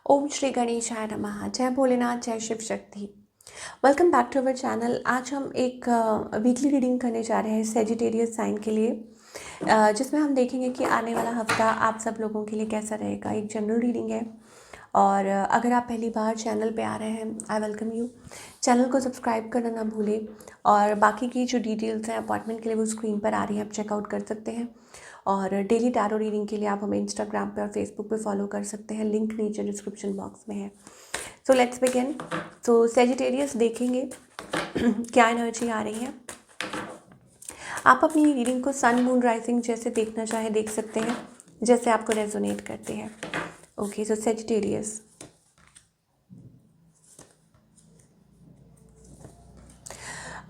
ओम श्री गणेशाय नमः। जय भोलेनाथ, जय Shiv Shakti. Welcome back to our channel. आज हम एक वीकली रीडिंग करने जा रहे हैं सेजिटेरियस साइन के लिए, जिसमें हम देखेंगे कि आने वाला हफ्ता आप सब लोगों के लिए कैसा रहेगा। एक जनरल रीडिंग है और अगर आप पहली बार चैनल पे आ रहे हैं, आई वेलकम यू। चैनल को सब्सक्राइब करना ना भूलें और बाकी की जो डिटेल्स हैं अपॉइंटमेंट के लिए वो स्क्रीन पर आ रही हैं, आप चेकआउट कर सकते हैं। और डेली टैरो रीडिंग के लिए आप हमें इंस्टाग्राम पे और फेसबुक पे फॉलो कर सकते हैं, लिंक नीचे डिस्क्रिप्शन बॉक्स में है। So let's begin. तो सेजिटेरियस देखेंगे क्या एनर्जी आ रही है। आप अपनी रीडिंग को सन मून राइजिंग जैसे देखना चाहे देख सकते हैं, जैसे आपको रेजोनेट करते हैं। ओके, सो सेजिटेरियस।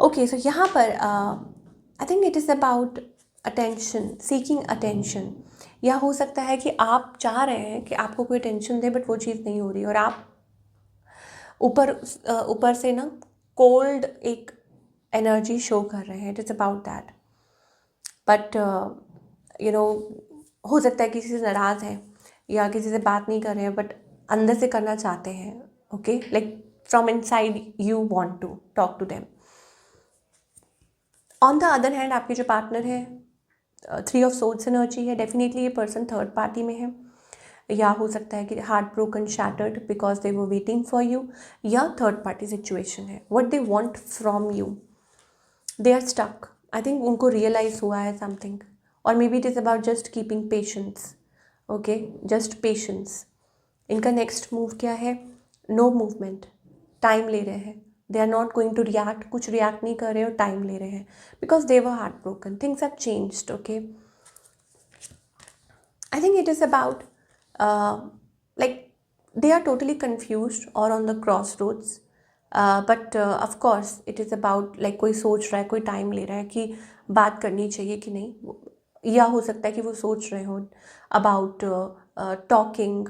ओके, सो यहाँ पर आई think it is about attention, seeking attention. या हो सकता है कि आप चाह रहे हैं कि आपको कोई अटेंशन दे, बट वो चीज़ नहीं हो रही और आप ऊपर ऊपर से ना कोल्ड एक एनर्जी शो कर रहे हैं। It is about that, but you know हो सकता है किसी से नाराज़ हैं या किसी से बात नहीं कर रहे हैं, बट अंदर से करना चाहते हैं। Okay, like from inside you want to talk to them. On the other hand आपके जो पार्टनर है, 3 ऑफ सोर्ड्स एनर्जी है। डेफिनेटली ये पर्सन थर्ड पार्टी में है, या हो सकता है कि heart broken shattered because they वो वेटिंग फॉर यू, या थर्ड पार्टी सिचुएशन है। What they want from you, they are stuck. I think उनको रियलाइज हुआ है समथिंग, और may be it is about just keeping patience. Okay, just patience. इनका next move क्या है? No movement, time ले रहे हैं। They are not going to react, कुछ रिएक्ट नहीं कर रहे और टाइम ले रहे हैं because they were heart broken, things have changed. Okay, I think it is about like they are totally confused or on the crossroads, but of course it is about like कोई सोच रहा है, कोई time ले रहा है कि बात करनी चाहिए कि नहीं, या हो सकता है कि वो सोच रहे हो अबाउट टॉकिंग,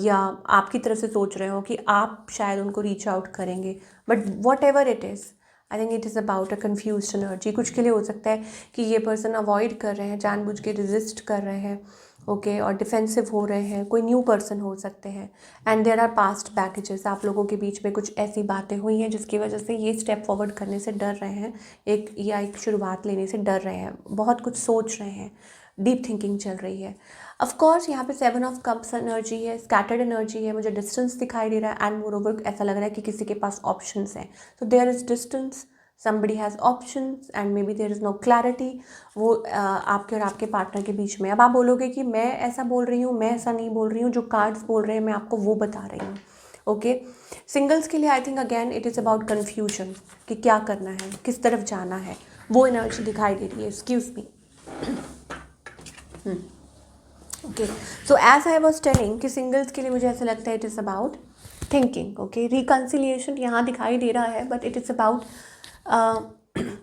या आपकी तरफ से सोच रहे हो कि आप शायद उनको रीच आउट करेंगे। But what ever it is, I think it is about a confuse energy. कुछ के लिए हो सकता है कि ये पर्सन अवॉइड कर रहे हैं, जानबूझ के रेजिस्ट कर रहे हैं। ओके, और डिफेंसिव हो रहे हैं। कोई न्यू पर्सन हो सकते हैं and there are past baggages. आप लोगों के बीच में कुछ ऐसी बातें हुई हैं जिसकी वजह से ये स्टेप फॉरवर्ड करने से डर रहे हैं, एक शुरुआत लेने से डर रहे हैं, बहुत कुछ सोच रहे हैं, डीप थिंकिंग चल रही है। ऑफ कोर्स यहाँ पे 7 ऑफ कप्स एनर्जी है, स्कैटर्ड एनर्जी है, मुझे डिस्टेंस दिखाई दे रहा है एंड मोरओवर ऐसा लग रहा है कि किसी के पास ऑप्शंस हैं। तो there is distance, somebody has options and maybe there is no clarity। वो आपके और आपके पार्टनर के बीच में। अब आप बोलोगे कि मैं ऐसा बोल रही हूँ, मैं ऐसा नहीं बोल रही हूँ, जो कार्ड्स बोल रहे हैं मैं आपको वो बता रही हूँ। ओके, सिंगल्स के लिए I think again it is about confusion कि क्या करना है, किस तरफ जाना है, वो एनर्जी दिखाई दे रही है। Excuse me. Okay, so as I was telling कि सिंगल्स के लिए मुझे ऐसा लगता है it is about thinking. Okay, reconciliation यहाँ दिखाई दे रहा है, but it is about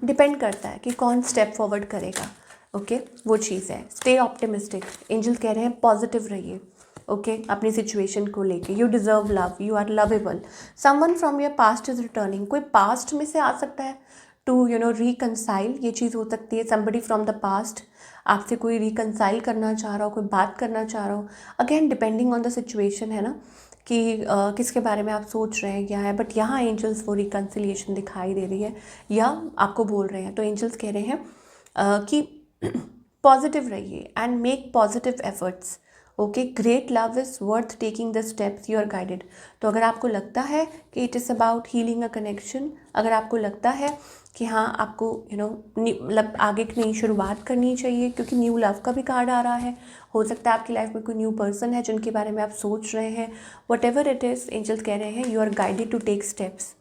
depend करता है कि कौन स्टेप फॉरवर्ड करेगा। ओके, वो चीज़ है। स्टे ऑप्टिमिस्टिक, एंजल्स कह रहे हैं पॉजिटिव रहिए। ओके, अपनी सिचुएशन को लेके। You deserve love, you are lovable. Someone from your past is returning. कोई पास्ट में से आ सकता है टू रिकनसाइल, ये चीज़ हो सकती है। समबडी फ्रॉम द पास्ट आपसे कोई रिकनसाइल करना चाह रहा हो, कोई बात करना चाह रहा हो। Again depending on the situation है ना, कि किसके बारे में आप सोच रहे हैं क्या है। बट यहाँ एंजल्स वो रिकन्सिलिएशन दिखाई दे रही है या आपको बोल रहे हैं। तो एंजल्स कह रहे हैं कि पॉजिटिव रहिए and make positive efforts. Okay, great love is worth taking the steps, you are guided. तो अगर आपको लगता है कि it is about healing a connection, अगर आपको लगता है कि हाँ आपको मतलब आगे की नई शुरुआत करनी चाहिए, क्योंकि न्यू लव का भी कार्ड आ रहा है। हो सकता है आपकी लाइफ में कोई न्यू पर्सन है जिनके बारे में आप सोच रहे हैं। Whatever it is, angels कह रहे हैं you are guided to take steps.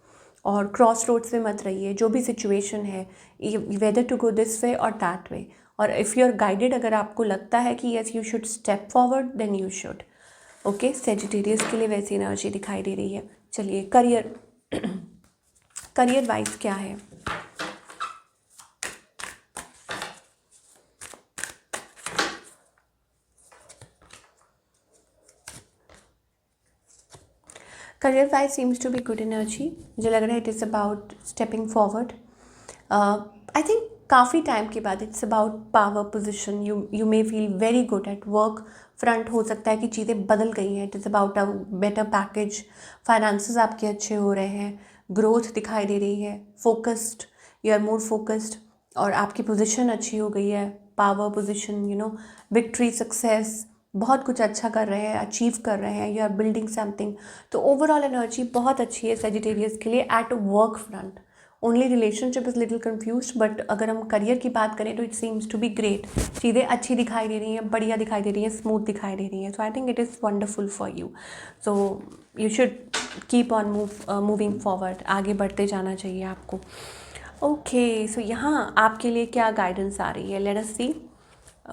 और क्रॉस रोड्स में मत रहिए, जो भी सिचुएशन है, whether to go this way और दैट वे। और इफ़ यू आर गाइडेड, अगर आपको लगता है कि yes you should step forward, then you should. Okay, Sagittarius के लिए वैसी एनर्जी दिखाई दे रही है। चलिए, करियर करियर वाइज क्या है? Career wise seems to be good energy. मुझे लग रहा है it is about stepping forward. I think काफ़ी टाइम के बाद it's about power position, you may feel very good at work front. हो सकता है कि चीज़ें बदल गई हैं, it is about a better package, finances आपके अच्छे हो रहे हैं, ग्रोथ दिखाई दे रही है, focused, you are more focused, और आपकी पोजीशन अच्छी हो गई है, पावर पोजीशन, विक्ट्री, सक्सेस, बहुत कुछ अच्छा कर रहे हैं, अचीव कर रहे हैं, यू आर बिल्डिंग समथिंग। तो ओवरऑल एनर्जी बहुत अच्छी है सेजिटेरियस के लिए at work front. Only relationship is little confuse, but अगर हम करियर की बात करें तो it seems to be great. चीज़ें अच्छी दिखाई दे रही हैं, बढ़िया दिखाई दे रही हैं, स्मूथ दिखाई दे रही हैं। So I think it is wonderful for you. So you should keep on moving forward, आगे बढ़ते जाना चाहिए आपको। ओके, सो यहाँ आपके लिए क्या गाइडेंस आ रही है, लेट अस सी।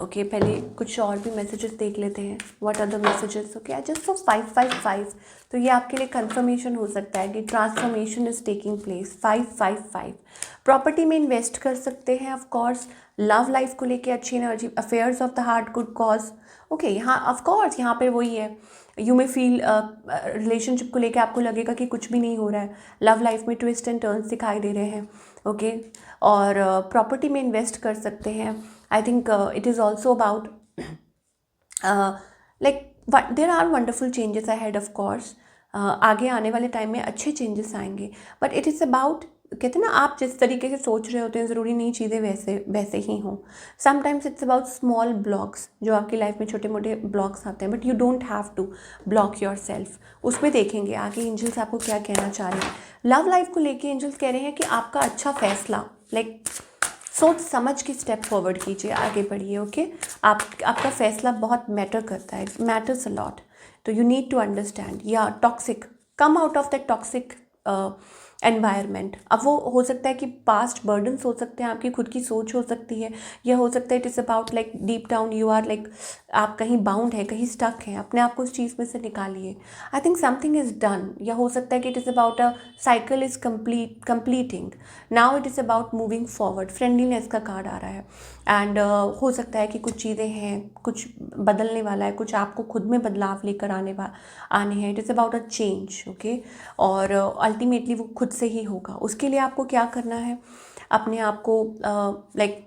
ओके, पहले कुछ और भी मैसेजेस देख लेते हैं। What are the messages? Okay, I just saw 555, तो ये आपके लिए कंफर्मेशन हो सकता है कि transformation is taking place. 555 property में इन्वेस्ट कर सकते हैं, ऑफ कोर्स। लव लाइफ को लेके अच्छी energy, affairs of the heart, good cause. Okay, यहाँ ऑफ कोर्स यहाँ पे वही है, यू मे फील रिलेशनशिप को लेके आपको लगेगा कि कुछ भी नहीं हो रहा है, लव लाइफ में ट्विस्ट एंड टर्न्स दिखाई दे रहे हैं। ओके, और प्रॉपर्टी में इन्वेस्ट कर सकते हैं। I think it is also about like there are wonderful changes ahead, of course. आगे आने वाले टाइम में अच्छे चेंजेस आएंगे, बट इट इज़ अबाउट, कहते हैं ना, आप जिस तरीके से सोच रहे होते हैं ज़रूरी नहीं चीज़ें वैसे ही हों। Sometimes it's about small blocks, जो आपकी लाइफ में छोटे मोटे ब्लॉक्स आते हैं, but you don't have to block yourself. उसमें देखेंगे आगे एंजल्स आपको क्या कहना चाह रहे हैं। लव लाइफ को लेके एंजल्स कह रहे हैं कि आपका अच्छा फैसला, लाइक सोच समझ के स्टेप फॉरवर्ड कीजिए, आगे बढ़िए। ओके, आपका फैसला बहुत मैटर करता है, मैटर्स अ लॉट। तो यू नीड टू अंडरस्टैंड, या toxic, come out of that toxic environment. अब वो हो सकता है कि पास्ट बर्डन्स हो सकते हैं, आपकी खुद की सोच हो सकती है, या हो सकता है it is about like deep down you are like, आप कहीं बाउंड है, कहीं स्टक है, अपने आप को उस चीज़ में से निकालिए। I think something is done, या हो सकता है कि it is about a cycle is completing, now it is about moving forward. Friendliness का कार्ड आ रहा है, एंड हो सकता है कि कुछ चीज़ें हैं, कुछ बदलने वाला है, कुछ आपको खुद में बदलाव लेकर आने हैं। It is about a change. Okay, और अल्टीमेटली वो खुद से ही होगा। उसके लिए आपको क्या करना है, अपने आप को लाइक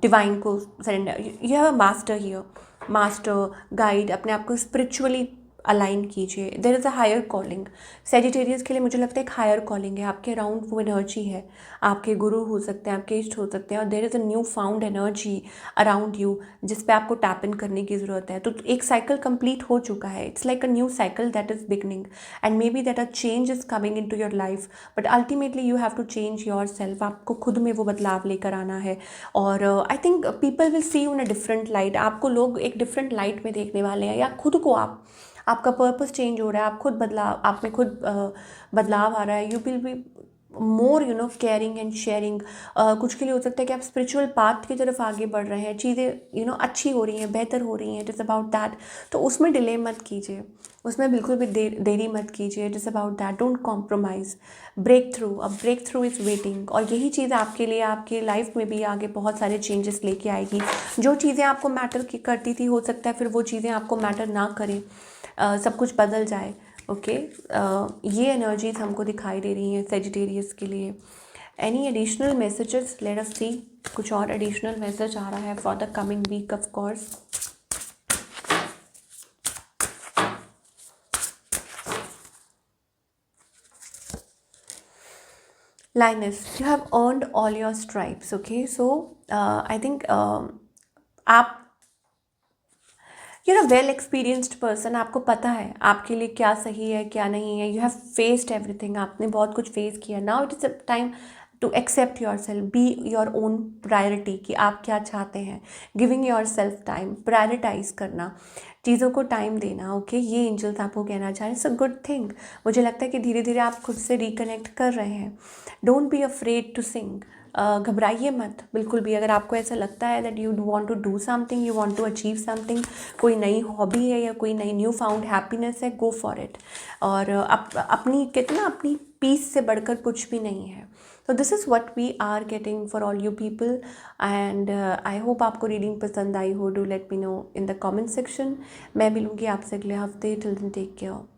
डिवाइन को surrender, you have a master here, master guide, अपने आप को स्पिरिचुअली अलाइन कीजिए। There is a higher calling. Sagittarius के लिए मुझे लगता है एक हायर कॉलिंग है, आपके अराउंड वो एनर्जी है, आपके गुरु हो सकते हैं, आपके इष्ट हो सकते हैं, और there is a new found energy around you, जिस पे आपको टैप इन करने की ज़रूरत है। तो एक साइकिल कंप्लीट हो चुका है, it's like a new cycle that is beginning, and maybe that a change is coming into your life, but ultimately you have to change yourself. आपको खुद में वो बदलाव लेकर आना है, और I think people will see you in a different light. आपको लोग एक डिफरेंट लाइट में देखने वाले हैं, या खुद को आपका पर्पस चेंज हो रहा है, आप खुद बदलाव, आप में खुद बदलाव आ रहा है। You will be more caring and sharing. कुछ के लिए हो सकता है कि आप स्पिरिचुअल पाथ की तरफ आगे बढ़ रहे हैं, चीज़ें अच्छी हो रही हैं, बेहतर हो रही हैं। It is about that. तो उसमें डिले मत कीजिए, उसमें बिल्कुल भी देरी मत कीजिए। It is about that, don't compromise. Breakthrough, अब ब्रेक थ्रू इज़ वेटिंग, और यही चीज़ आपके लिए आपकी लाइफ में भी आगे बहुत सारे चेंजेस लेके आएगी। जो चीज़ें आपको मैटर करती थी, हो सकता है फिर वो चीज़ें आपको मैटर ना करें, सब कुछ बदल जाए। ओके, ये एनर्जीज हमको दिखाई दे रही हैं सेजिटेरियस के लिए। Any additional messages, let us see. कुछ और एडिशनल मैसेज आ रहा है for the coming week, of course. Linus, you have earned all your stripes. Okay, so I think आप, you're a well experienced person, आपको पता है आपके लिए क्या सही है क्या नहीं है। You have faced everything, आपने बहुत कुछ फेस किया। Now it is a time to accept yourself, be your own priority, कि आप क्या चाहते हैं। Giving yourself time, prioritize करना, चीज़ों को टाइम देना। ओके, ये एंजल्स आपको कहना चाह रहे हैं। It's a good thing. मुझे लगता है कि धीरे धीरे आप खुद से रिकनेक्ट कर रहे हैं। Don't be afraid to sing, घबराइए मत बिल्कुल भी। अगर आपको ऐसा लगता है that you want to do something, you want to achieve something, कोई नई हॉबी है या कोई नई न्यू फाउंड हैप्पीनेस है, गो फॉर इट। और अपनी, कहते ना, अपनी पीस से बढ़कर कुछ भी नहीं है। तो this is what we are getting for all you people, and I hope आपको रीडिंग पसंद आई हो। Do let me know in the comment section. मैं मिलूँगी आपसे अगले हफ्ते। Till then take care.